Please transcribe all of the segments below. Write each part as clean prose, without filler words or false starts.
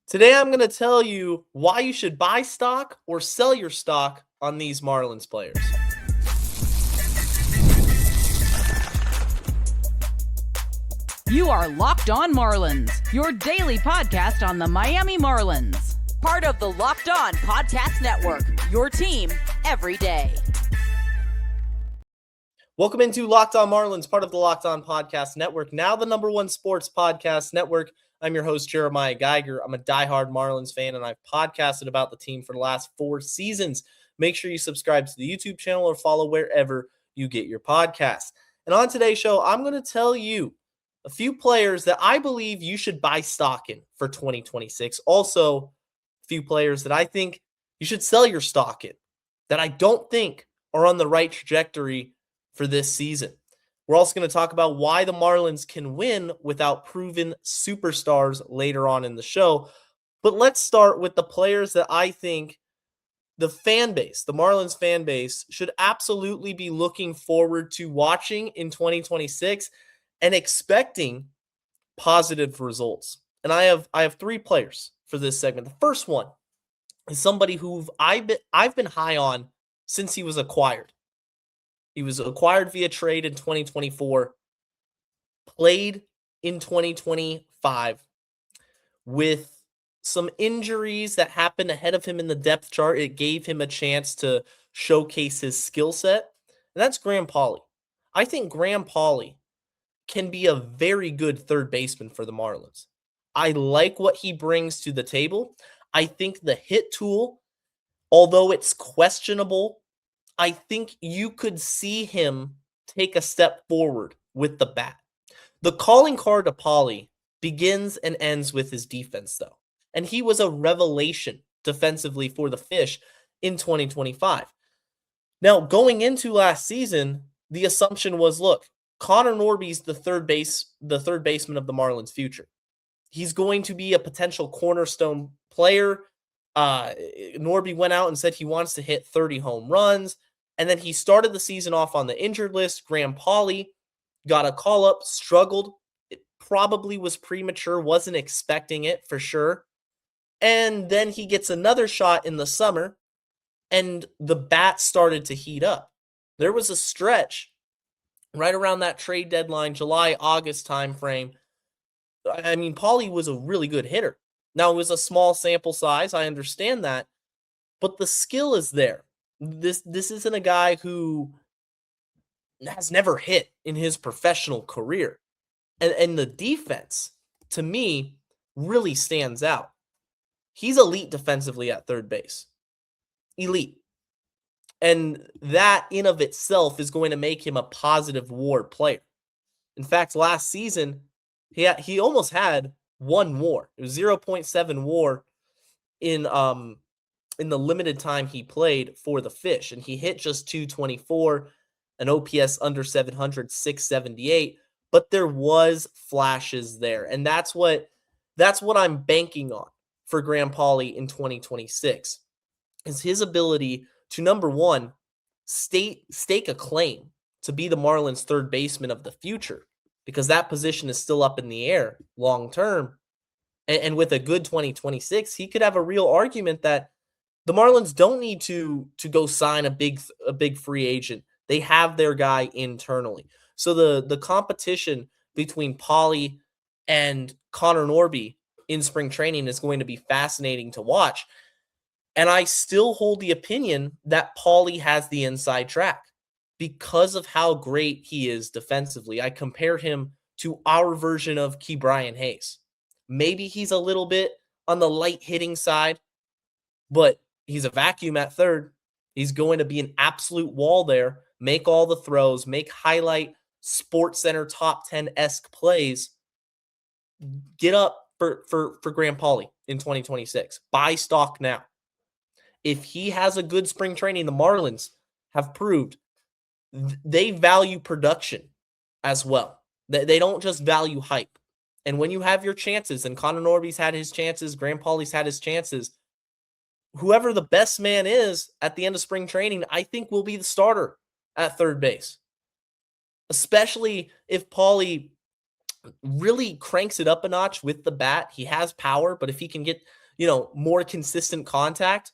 Today, I'm going to tell you why you should buy stock or sell your stock on these Marlins players. You are Locked On Marlins, your daily podcast on the Miami Marlins. Part of the Locked On Podcast Network, your team every day. Welcome into Locked On Marlins, part of the Locked On Podcast Network, now the #1 sports podcast network. I'm your host, Jeremiah Geiger. I'm a diehard Marlins fan, and I've podcasted about the team for the last 4 seasons. Make sure you subscribe to the YouTube channel or follow wherever you get your podcasts. And on today's show, I'm going to tell you a few players that I believe you should buy stock in for 2026. Also, a few players that I think you should sell your stock in that I don't think are on the right trajectory for this season. We're also going to talk about why the Marlins can win without proven superstars later on in the show. But let's start with the players that I think the fan base, the Marlins fan base, should absolutely be looking forward to watching in 2026 and expecting positive results. And I have 3 players for this segment. The first one is somebody who I've been high on since he was acquired. He was acquired via trade in 2024, played in 2025 with some injuries that happened ahead of him in the depth chart. It gave him a chance to showcase his skill set, and that's Graham Pauley. I think Graham Pauley can be a very good third baseman for the Marlins. I like what he brings to the table. I think the hit tool, although it's questionable, I think you could see him take a step forward with the bat. The calling card to Pauley begins and ends with his defense, though. And he was a revelation defensively for the Fish in 2025. Now, going into last season, the assumption was, look, Connor Norby's the third baseman of the Marlins' future. He's going to be a potential cornerstone player. Norby went out and said he wants to hit 30 home runs. And then he started the season off on the injured list. Graham Pauley got a call-up, struggled. It probably was premature, wasn't expecting it for sure. And then he gets another shot in the summer, and the bat started to heat up. There was a stretch right around that trade deadline, July, August timeframe. I mean, Pauley was a really good hitter. Now, it was a small sample size. I understand that. But the skill is there. This isn't a guy who has never hit in his professional career. And the defense, to me, really stands out. He's elite defensively at third base. Elite. And that in of itself is going to make him a positive WAR player. In fact, last season, he almost had 1 WAR. It was 0.7 WAR in the limited time he played for the Fish. And he hit just 224, an OPS under 700, 678. But there was flashes there. And that's what I'm banking on for Graham Pauley in 2026, is his ability to, number one, stake a claim to be the Marlins' third baseman of the future, because that position is still up in the air long term. And with a good 2026, he could have a real argument that the Marlins don't need to go sign a big free agent. They have their guy internally. So the competition between Pauley and Connor Norby in spring training is going to be fascinating to watch. And I still hold the opinion that Pauley has the inside track because of how great he is defensively. I compare him to our version of Ke'Bryan Hayes. Maybe he's a little bit on the light hitting side, but he's a vacuum at third. He's going to be an absolute wall there, make all the throws, make highlight SportsCenter top 10-esque plays. Get up for Graham Pauley in 2026. Buy stock now. If he has a good spring training, the Marlins have proved they value production as well. They don't just value hype. And when you have your chances, and Connor Norby's had his chances, Graham Pauley's had his chances, whoever the best man is at the end of spring training, I think will be the starter at third base. Especially if Pauley really cranks it up a notch with the bat. He has power, but if he can get, more consistent contact,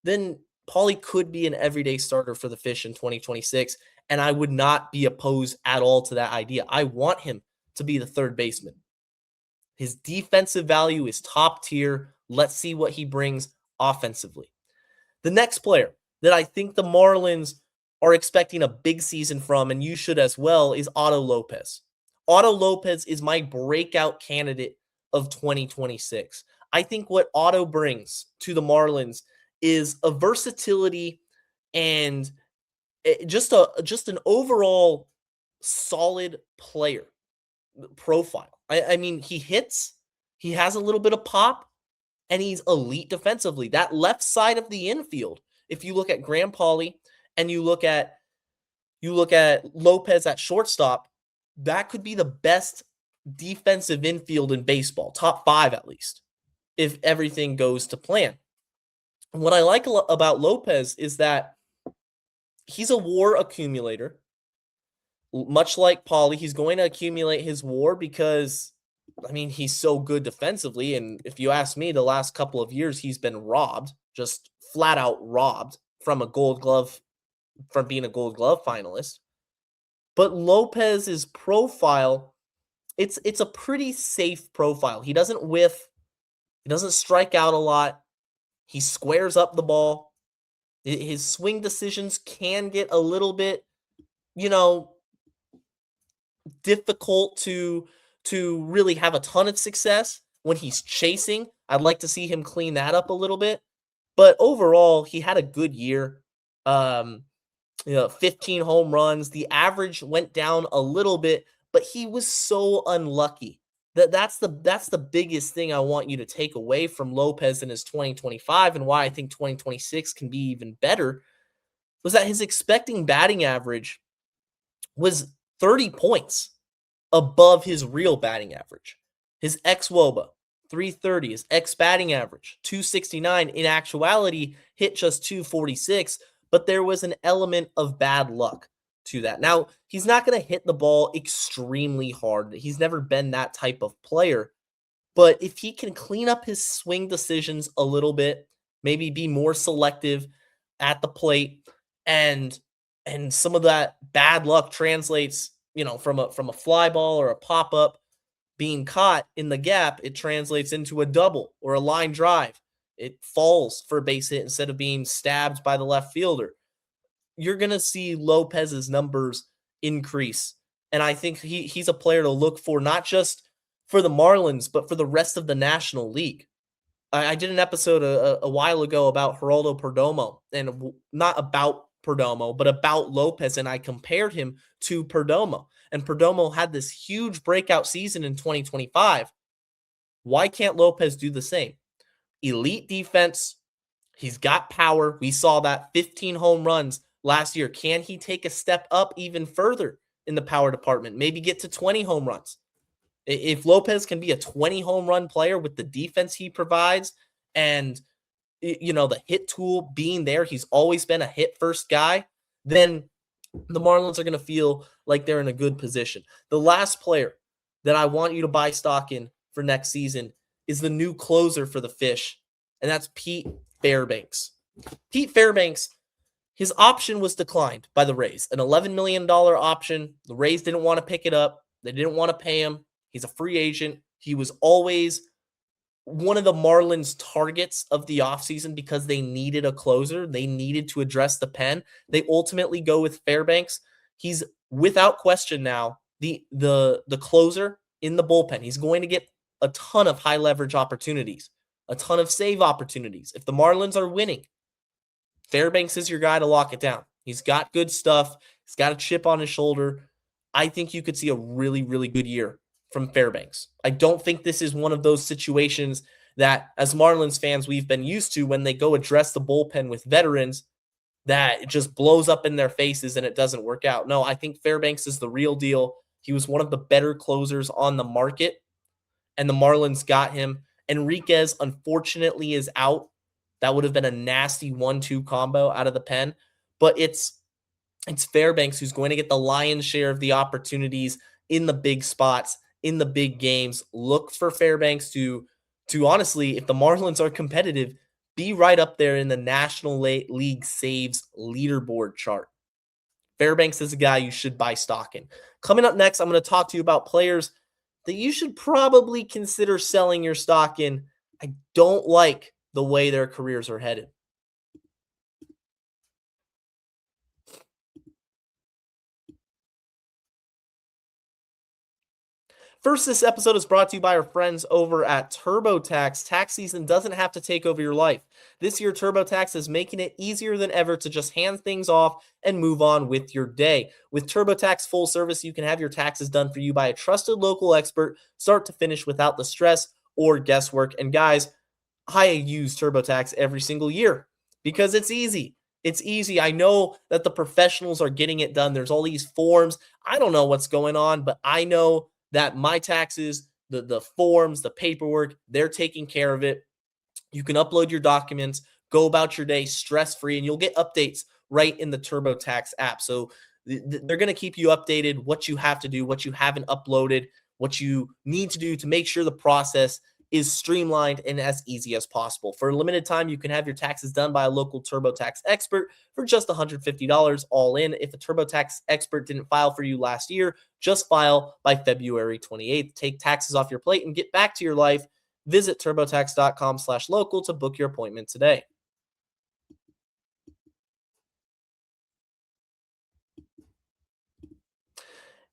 then Pauley could be an everyday starter for the Fish in 2026. And I would not be opposed at all to that idea. I want him to be the third baseman. His defensive value is top tier. Let's see what he brings offensively. The next player that I think the Marlins are expecting a big season from, and you should as well, is Otto Lopez. Otto Lopez is my breakout candidate of 2026. I think what Otto brings to the Marlins is a versatility and just an overall solid player profile. I mean, he hits, he has a little bit of pop, and he's elite defensively. That left side of the infield, if you look at Graham Pauley and you look at Lopez at shortstop, that could be the best defensive infield in baseball, top 5 at least, if everything goes to plan. And what I like about Lopez is that he's a WAR accumulator. Much like Pauley, he's going to accumulate his WAR because, I mean, he's so good defensively. And if you ask me, the last couple of years, he's been robbed, just flat out robbed from being a Gold Glove finalist. But Lopez's profile, it's a pretty safe profile. He doesn't whiff. He doesn't strike out a lot. He squares up the ball. His swing decisions can get a little bit, difficult to really have a ton of success when he's chasing. I'd like to see him clean that up a little bit. But overall, he had a good year. 15 home runs. The average went down a little bit, but he was so unlucky. That's the biggest thing I want you to take away from Lopez in his 2025, and why I think 2026 can be even better, was that his expecting batting average was 30 points above his real batting average. His xWOBA, 330. His batting average, 269. In actuality, hit just 246, but there was an element of bad luck to that. Now, he's not going to hit the ball extremely hard. He's never been that type of player. But if he can clean up his swing decisions a little bit, maybe be more selective at the plate, and some of that bad luck translates, from a fly ball or a pop-up being caught in the gap, it translates into a double or a line drive. It falls for a base hit instead of being stabbed by the left fielder. You're going to see Lopez's numbers increase. And I think he's a player to look for, not just for the Marlins, but for the rest of the National League. I did an episode a while ago about Geraldo Perdomo, and not about Perdomo, but about Lopez, and I compared him to Perdomo. And Perdomo had this huge breakout season in 2025. Why can't Lopez do the same? Elite defense. He's got power. We saw that 15 home runs last year. Can he take a step up even further in the power department? Maybe get to 20 home runs. If Lopez can be a 20 home run player with the defense he provides and, the hit tool being there, he's always been a hit first guy, then the Marlins are going to feel like they're in a good position. The last player that I want you to buy stock in for next season is the new closer for the Fish, and that's Pete Fairbanks. Pete Fairbanks, his option was declined by the Rays, an $11 million option. The Rays didn't want to pick it up. They didn't want to pay him. He's a free agent. He was always one of the Marlins' targets of the offseason because they needed a closer. They needed to address the pen. They ultimately go with Fairbanks. He's without question now the closer in the bullpen. He's going to get a ton of high leverage opportunities, a ton of save opportunities. If the Marlins are winning, Fairbanks is your guy to lock it down. He's got good stuff. He's got a chip on his shoulder. I think you could see a really, really good year from Fairbanks. I don't think this is one of those situations that, as Marlins fans, we've been used to when they go address the bullpen with veterans, that it just blows up in their faces and it doesn't work out. No, I think Fairbanks is the real deal. He was one of the better closers on the market, and the Marlins got him. Enriquez, unfortunately, is out. That would have been a nasty 1-2 combo out of the pen. But it's Fairbanks who's going to get the lion's share of the opportunities in the big spots in the big games. Look for Fairbanks to honestly, if the Marlins are competitive, be right up there in the National League saves leaderboard chart. Fairbanks is a guy you should buy stock in. Coming up next, I'm going to talk to you about players that you should probably consider selling your stock in. I don't like the way their careers are headed. First, this episode is brought to you by our friends over at TurboTax. Tax season doesn't have to take over your life. This year, TurboTax is making it easier than ever to just hand things off and move on with your day. With TurboTax full service, you can have your taxes done for you by a trusted local expert, start to finish without the stress or guesswork. And guys, I use TurboTax every single year because it's easy. It's easy. I know that the professionals are getting it done. There's all these forms. I don't know what's going on, but I know that my taxes, the forms, the paperwork, they're taking care of it. You can upload your documents, go about your day stress-free, and you'll get updates right in the TurboTax app. So they're going to keep you updated, what you have to do, what you haven't uploaded, what you need to do to make sure the process is streamlined and as easy as possible. For a limited time, you can have your taxes done by a local TurboTax expert for just $150 all in. If a TurboTax expert didn't file for you last year, just file by February 28th. Take taxes off your plate and get back to your life. Visit TurboTax.com/local to book your appointment today.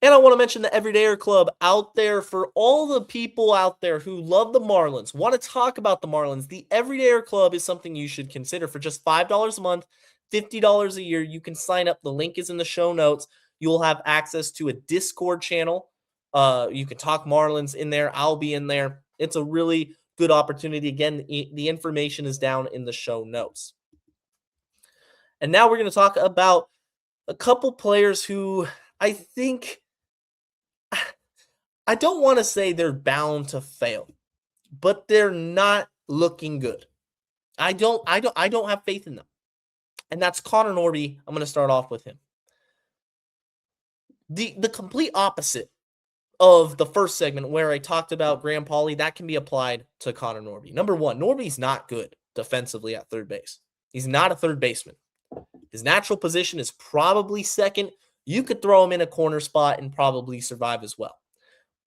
And I want to mention the Everydayer Club out there for all the people out there who love the Marlins, want to talk about the Marlins. The Everydayer Club is something you should consider. For just $5 a month, $50 a year, you can sign up. The link is in the show notes. You'll have access to a Discord channel. You can talk Marlins in there. I'll be in there. It's a really good opportunity. Again, the information is down in the show notes. And now we're going to talk about a couple players who I think, I don't want to say they're bound to fail, but they're not looking good. I don't have faith in them. And that's Connor Norby. I'm going to start off with him. The complete opposite of the first segment where I talked about Graham Pauley, that can be applied to Connor Norby. Number one, Norby's not good defensively at third base. He's not a third baseman. His natural position is probably second. You could throw him in a corner spot and probably survive as well.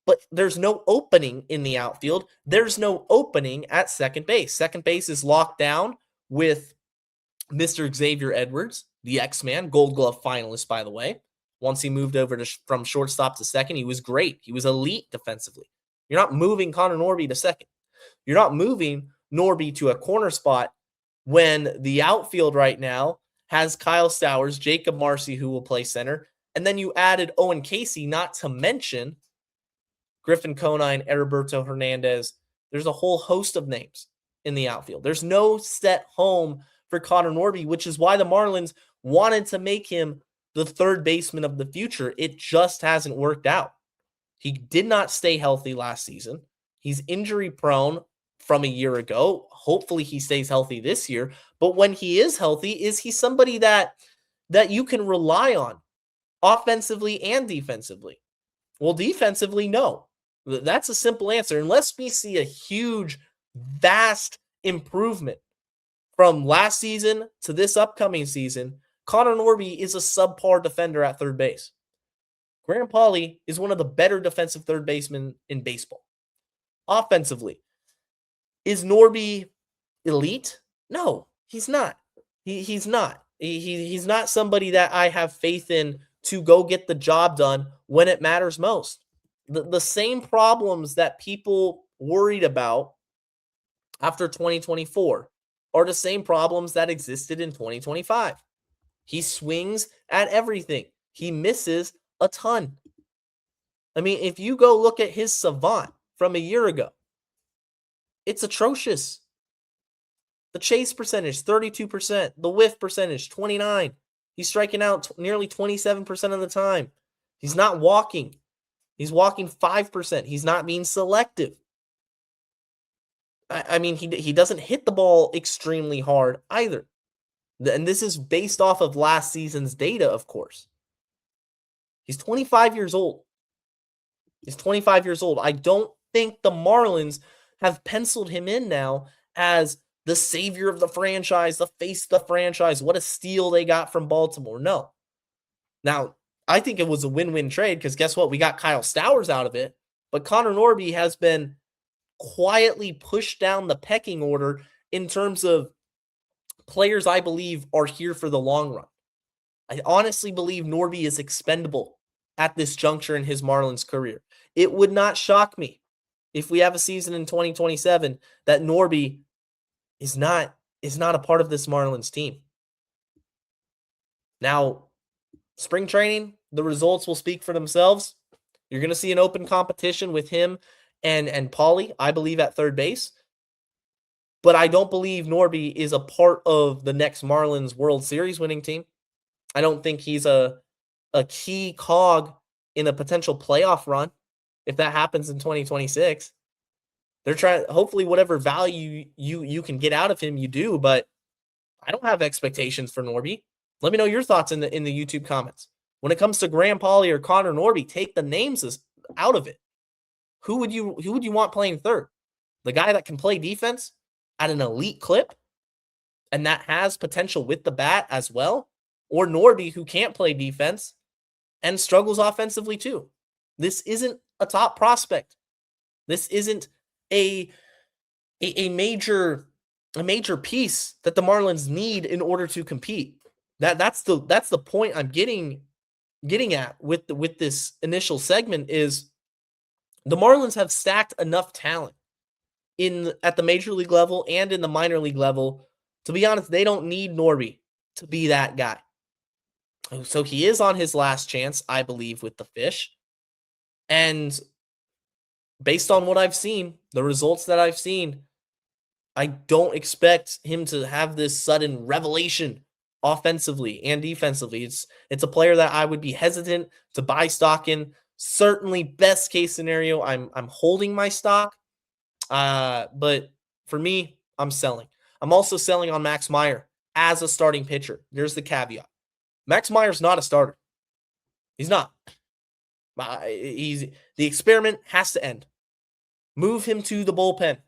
But there's no opening in the outfield. There's no opening at second base. Second base is locked down with Mr. Xavier Edwards, the X-Man, Gold Glove finalist, by the way. Once he moved over from shortstop to second, he was great. He was elite defensively. You're not moving Connor Norby to second. You're not moving Norby to a corner spot when the outfield right now has Kyle Stowers, Jacob Marcy, who will play center, and then you added Owen Casey, not to mention Griffin Conine, Heriberto Hernandez. There's a whole host of names in the outfield. There's no set home for Connor Norby, which is why the Marlins wanted to make him the third baseman of the future. It just hasn't worked out. He did not stay healthy last season. He's injury prone from a year ago. Hopefully he stays healthy this year. But when he is healthy, is he somebody that you can rely on offensively and defensively? Well, defensively, no. That's a simple answer. Unless we see a huge, vast improvement from last season to this upcoming season, Connor Norby is a subpar defender at third base. Graham Pauley is one of the better defensive third basemen in baseball. Offensively, is Norby elite? No, he's not. He's not. He's not somebody that I have faith in to go get the job done when it matters most. The same problems that people worried about after 2024 are the same problems that existed in 2025. He swings at everything. He misses a ton. I mean, if you go look at his savant from a year ago, it's atrocious. The chase percentage, 32%. The whiff percentage, 29%. He's striking out nearly 27% of the time. He's not walking. He's walking 5%. He's not being selective. I mean, he doesn't hit the ball extremely hard either. And this is based off of last season's data, of course. He's 25 years old. He's 25 years old. I don't think the Marlins have penciled him in now as the savior of the franchise, the face of the franchise. What a steal they got from Baltimore. No. Now, I think it was a win-win trade because guess what? We got Kyle Stowers out of it, but Connor Norby has been quietly pushed down the pecking order in terms of players I believe are here for the long run. I honestly believe Norby is expendable at this juncture in his Marlins career. It would not shock me if we have a season in 2027 that Norby is not a part of this Marlins team. Now, spring training, the results will speak for themselves. You're going to see an open competition with him and Pauley, I believe, at third base. But I don't believe Norby is a part of the next Marlins World Series winning team. I don't think he's a key cog in a potential playoff run if that happens in 2026. They're trying, hopefully whatever value you can get out of him, you do, but I don't have expectations for Norby. Let me know your thoughts in the YouTube comments. When it comes to Graham Pauley or Connor Norby, take the names out of it. Who would you want playing third? The guy that can play defense at an elite clip and that has potential with the bat as well? Or Norby, who can't play defense and struggles offensively too? This isn't a top prospect. This isn't a major piece that the Marlins need in order to compete. That's the point I'm getting at with this initial segment is the Marlins have stacked enough talent at the major league level and in the minor league level. To be honest, they don't need Norby to be that guy. So he is on his last chance, I believe, with the Fish. And based on what I've seen, the results that I've seen, I don't expect him to have this sudden revelation offensively and defensively. It's a player that I would be hesitant to buy stock in. Certainly, best case scenario, I'm holding my stock. But for me, I'm selling. I'm also selling on Max Meyer as a starting pitcher. There's the caveat. Max Meyer's not a starter. He's not. The experiment has to end. Move him to the bullpen.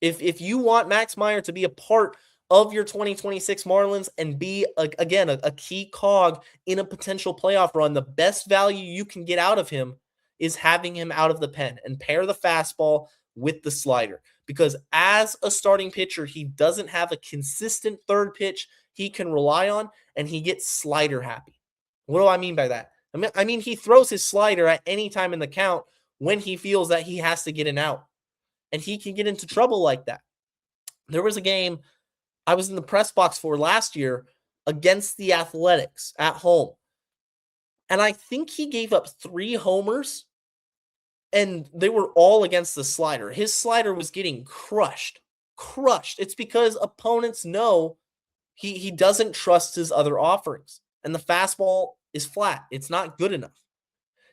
If you want Max Meyer to be a part of your 2026 Marlins and be, again, a key cog in a potential playoff run, the best value you can get out of him is having him out of the pen and pair the fastball with the slider. Because as a starting pitcher, he doesn't have a consistent third pitch he can rely on, and he gets slider happy. What do I mean by that? I mean he throws his slider at any time in the count when he feels that he has to get an out. And he can get into trouble like that. There was a game I was in the press box for last year against the Athletics at home. And I think he gave up 3 homers, and they were all against the slider. His slider was getting crushed. It's because opponents know he doesn't trust his other offerings. And the fastball is flat. It's not good enough.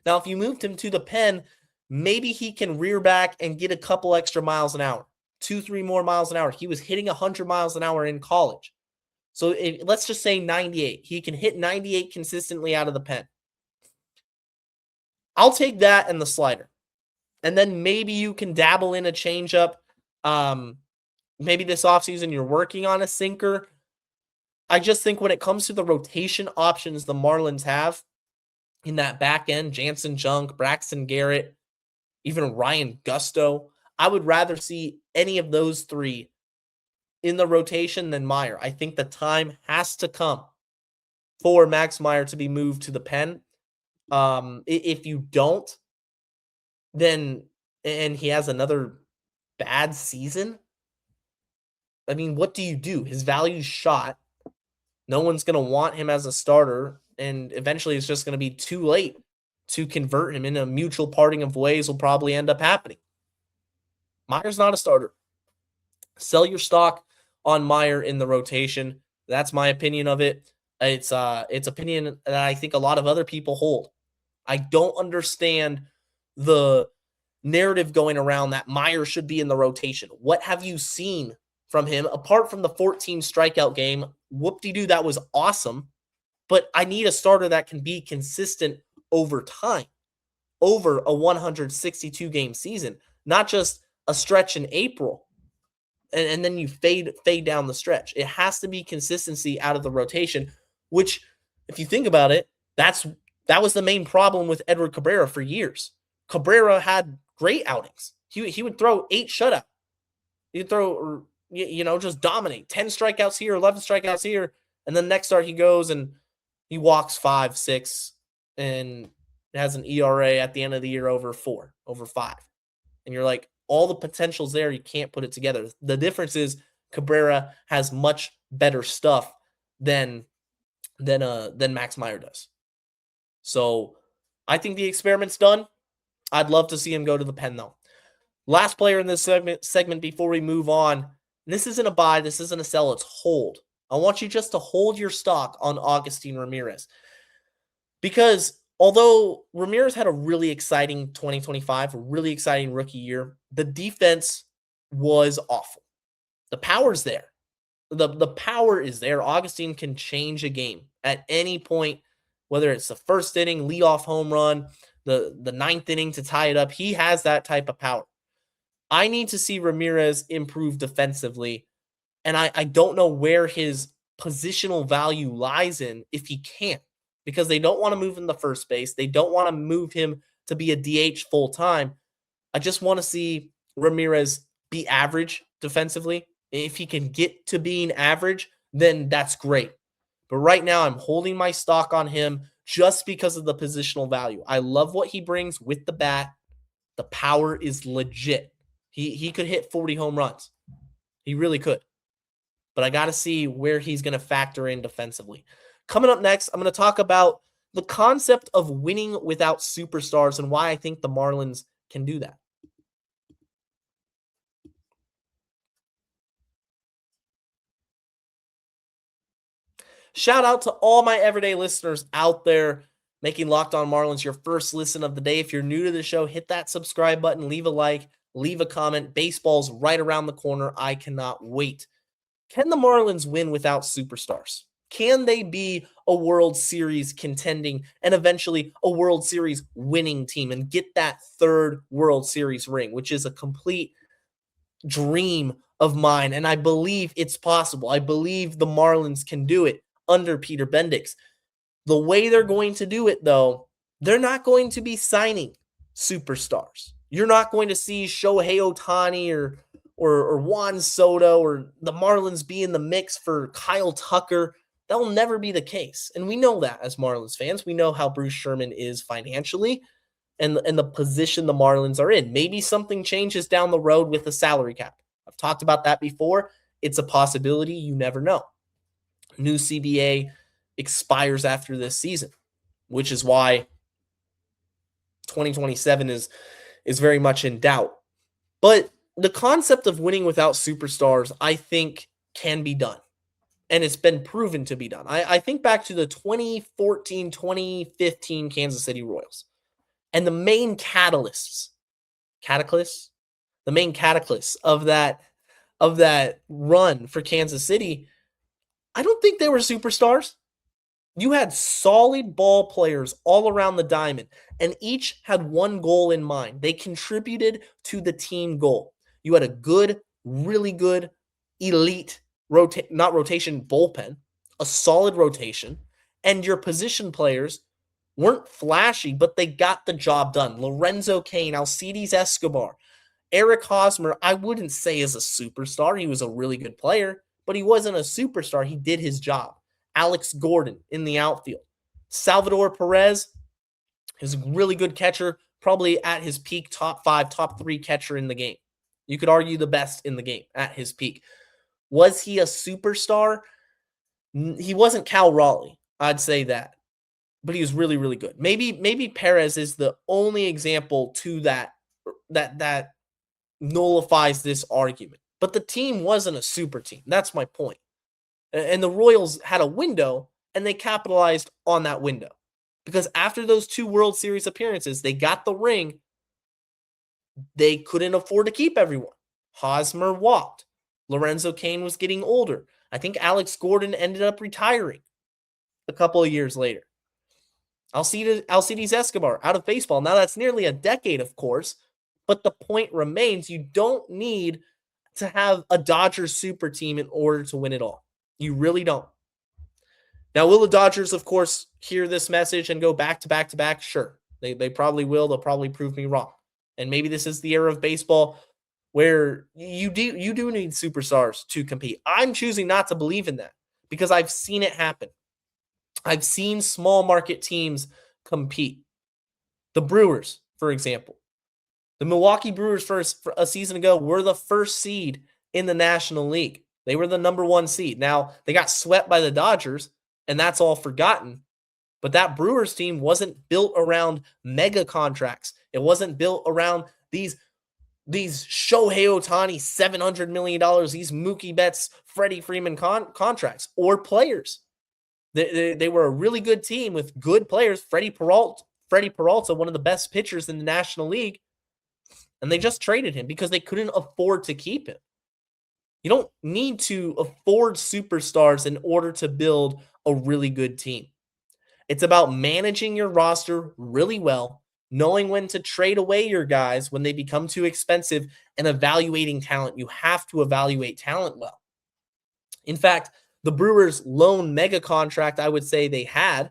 Now, if you moved him to the pen, maybe he can rear back and get a couple extra miles an hour. 2-3 more miles an hour. He was hitting 100 miles an hour in college. So let's just say 98. He can hit 98 consistently out of the pen. I'll take that and the slider. And then maybe you can dabble in a changeup. Maybe this offseason you're working on a sinker. I just think when it comes to the rotation options the Marlins have in that back end, Jansen Junk, Braxton Garrett, even Ryan Gusto, I would rather see any of those 3 in the rotation than Meyer. I think the time has to come for Max Meyer to be moved to the pen. If you don't, then, and he has another bad season, I mean, what do you do? His value's shot. No one's going to want him as a starter, and eventually it's just going to be too late to convert him. In a mutual parting of ways will probably end up happening. Meyer's not a starter. Sell your stock on Meyer in the rotation. That's my opinion of it. It's opinion that I think a lot of other people hold. I don't understand the narrative going around that Meyer should be in the rotation. What have you seen from him apart from the 14 strikeout game? Whoop-de-doo, that was awesome. But I need a starter that can be consistent over time. over a 162 game season, not just a stretch in April. And then you fade down the stretch. It has to be consistency out of the rotation, which, if you think about it, that was the main problem with Edward Cabrera for years. Cabrera had great outings. He would throw 8 shutout. He'd throw, just dominate. 10 strikeouts here, 11 strikeouts here. And then next start he goes and he walks 5, 6, and has an ERA at the end of the year over 4, over 5. And you're like, all the potential's there. You can't put it together. The difference is Cabrera has much better stuff than Max Meyer does. So I think the experiment's done. I'd love to see him go to the pen, though. Last player in this segment before we move on. This isn't a buy. This isn't a sell. It's hold. I want you just to hold your stock on Agustin Ramirez. Because although Ramirez had a really exciting 2025, a really exciting rookie year, the defense was awful. The power's there. The power is there. Agustin can change a game at any point, whether it's the first inning, leadoff home run, the ninth inning to tie it up. He has that type of power. I need to see Ramirez improve defensively, and I don't know where his positional value lies in if he can't, because they don't want to move him to first base. They don't want to move him to be a DH full time. I just want to see Ramirez be average defensively. If he can get to being average, then that's great. But right now, I'm holding my stock on him just because of the positional value. I love what he brings with the bat. The power is legit. He could hit 40 home runs. He really could. But I got to see where he's going to factor in defensively. Coming up next, I'm going to talk about the concept of winning without superstars and why I think the Marlins can do that. Shout out to all my everyday listeners out there making Locked On Marlins your first listen of the day. If you're new to the show, hit that subscribe button, leave a like, leave a comment. Baseball's right around the corner. I cannot wait. Can the Marlins win without superstars? Can they be a World Series contending and eventually a World Series winning team and get that third World Series ring, which is a complete dream of mine? And I believe it's possible. I believe the Marlins can do it under Peter Bendix. The way they're going to do it, though, they're not going to be signing superstars. You're not going to see Shohei Ohtani or Juan Soto or the Marlins be in the mix for Kyle Tucker. That'll never be the case. And we know that as Marlins fans. We know how Bruce Sherman is financially and the position the Marlins are in. Maybe something changes down the road with the salary cap. I've talked about that before. It's a possibility. You never know. New CBA expires after this season, which is why 2027 is very much in doubt. But the concept of winning without superstars, I think, can be done. And it's been proven to be done. I think back to the 2014-2015 Kansas City Royals. And the main cataclysms of that run for Kansas City, I don't think they were superstars. You had solid ball players all around the diamond, and each had one goal in mind. They contributed to the team goal. You had a good, really good, elite bullpen, a solid rotation, and your position players weren't flashy, but they got the job done. Lorenzo Cain, Alcides Escobar, Eric Hosmer, I wouldn't say is a superstar. He was a really good player, but he wasn't a superstar. He did his job. Alex Gordon in the outfield. Salvador Perez is a really good catcher, probably at his peak, top 5, top 3 catcher in the game. You could argue the best in the game at his peak. Was he a superstar? He wasn't Cal Raleigh, I'd say that. But he was really, really good. Maybe Perez is the only example to that nullifies this argument. But the team wasn't a super team. That's my point. And the Royals had a window, and they capitalized on that window. Because after those 2 World Series appearances, they got the ring. They couldn't afford to keep everyone. Hosmer walked. Lorenzo Cain was getting older. I think Alex Gordon ended up retiring a couple of years later. Alcides Escobar out of baseball. Now that's nearly a decade, of course, but the point remains you don't need to have a Dodgers super team in order to win it all. You really don't. Now, will the Dodgers, of course, hear this message and go back to back to back? Sure. They probably will. They'll probably prove me wrong. And maybe this is the era of baseball where you do need superstars to compete. I'm choosing not to believe in that because I've seen it happen. I've seen small market teams compete. The Brewers, for example. The Milwaukee Brewers for a season ago were the first seed in the National League. They were the number 1 seed. Now, they got swept by the Dodgers, and that's all forgotten. But that Brewers team wasn't built around mega contracts. It wasn't built around these Shohei Ohtani $700 million, these Mookie Betts, Freddie Freeman contracts, or players. They were a really good team with good players. Freddie Peralta, one of the best pitchers in the National League, and they just traded him because they couldn't afford to keep him. You don't need to afford superstars in order to build a really good team. It's about managing your roster really well, knowing when to trade away your guys when they become too expensive, and evaluating talent. You have to evaluate talent well. In fact, the Brewers' lone mega contract, I would say they had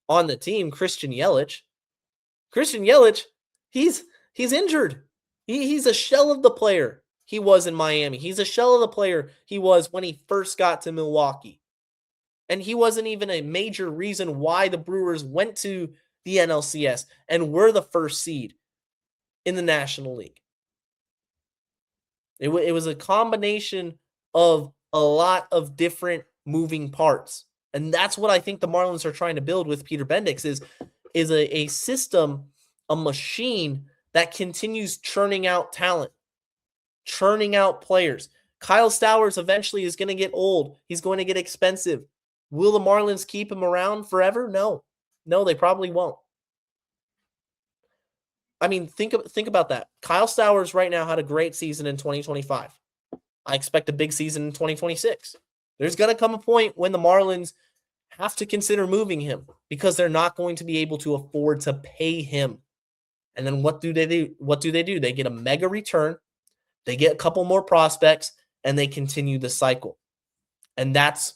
on the team, Christian Yelich. Christian Yelich, he's injured. He's a shell of the player he was in Miami. He's a shell of the player he was when he first got to Milwaukee. And he wasn't even a major reason why the Brewers went to the NLCS and were the first seed in the National League. It was a combination of a lot of different moving parts. And that's what I think the Marlins are trying to build with Peter Bendix is a system, a machine that continues churning out talent, churning out players. Kyle Stowers eventually is going to get old. He's going to get expensive. Will the Marlins keep him around forever? No, they probably won't. I mean, think about that. Kyle Stowers right now had a great season in 2025. I expect a big season in 2026. There's going to come a point when the Marlins have to consider moving him because they're not going to be able to afford to pay him. And then what do they do? They get a mega return. They get a couple more prospects, and they continue the cycle. And that's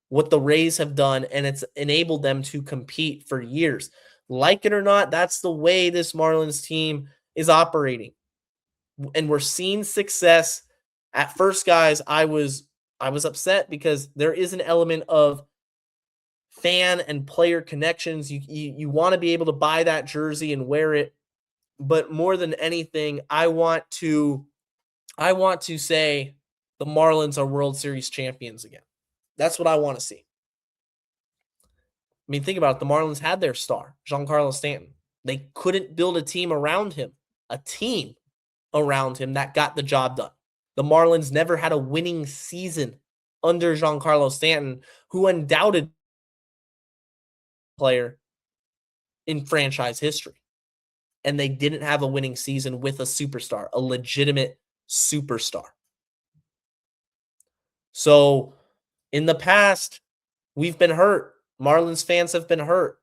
what the Rays have done, and it's enabled them to compete for years. Like it or not, that's the way this Marlins team is operating. And we're seeing success. At first, guys, I was upset because there is an element of fan and player connections. You want to be able to buy that jersey and wear it. But more than anything, I want to say the Marlins are World Series champions again. That's what I want to see. I mean, think about it. The Marlins had their star, Giancarlo Stanton. They couldn't build a team around him that got the job done. The Marlins never had a winning season under Giancarlo Stanton, who undoubted player in franchise history. And they didn't have a winning season with a superstar, a legitimate superstar. So in the past, we've been hurt. Marlins fans have been hurt.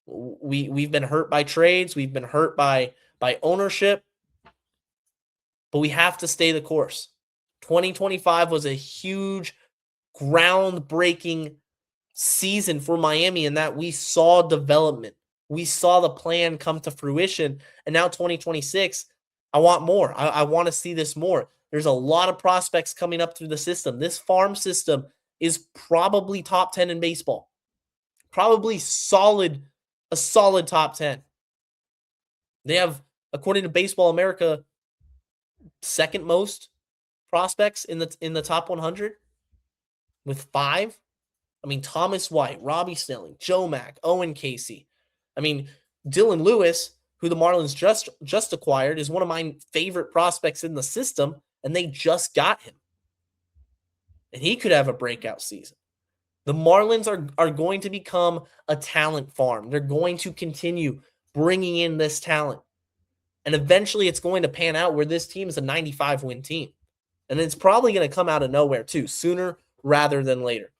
We've been hurt by trades. We've been hurt by ownership. But we have to stay the course. 2025 was a huge, groundbreaking season for Miami in that we saw development. We saw the plan come to fruition. And now 2026, I want more. I want to see this more. There's a lot of prospects coming up through the system. This farm system is probably top 10 in baseball. Probably a solid top 10. They have, according to Baseball America, second most prospects in the top 100 with 5. I mean, Thomas White, Robbie Snelling, Joe Mack, Owen Casey. I mean, Dylan Lewis, who the Marlins just acquired, is one of my favorite prospects in the system, and they just got him. And he could have a breakout season. The Marlins are going to become a talent farm. They're going to continue bringing in this talent. And eventually it's going to pan out where this team is a 95-win team. And it's probably going to come out of nowhere too, sooner rather than later.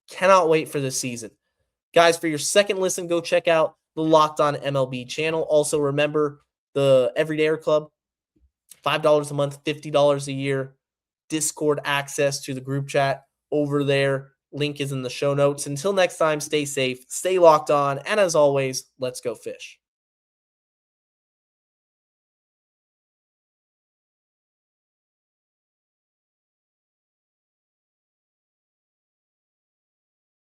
Cannot wait for this season. Guys, for your second listen, go check out the Locked On MLB channel. Also, remember the Everydayer Club, $5 a month, $50 a year, Discord access to the group chat over there. Link is in the show notes. Until next time, stay safe, stay locked on, and as always, let's go fish.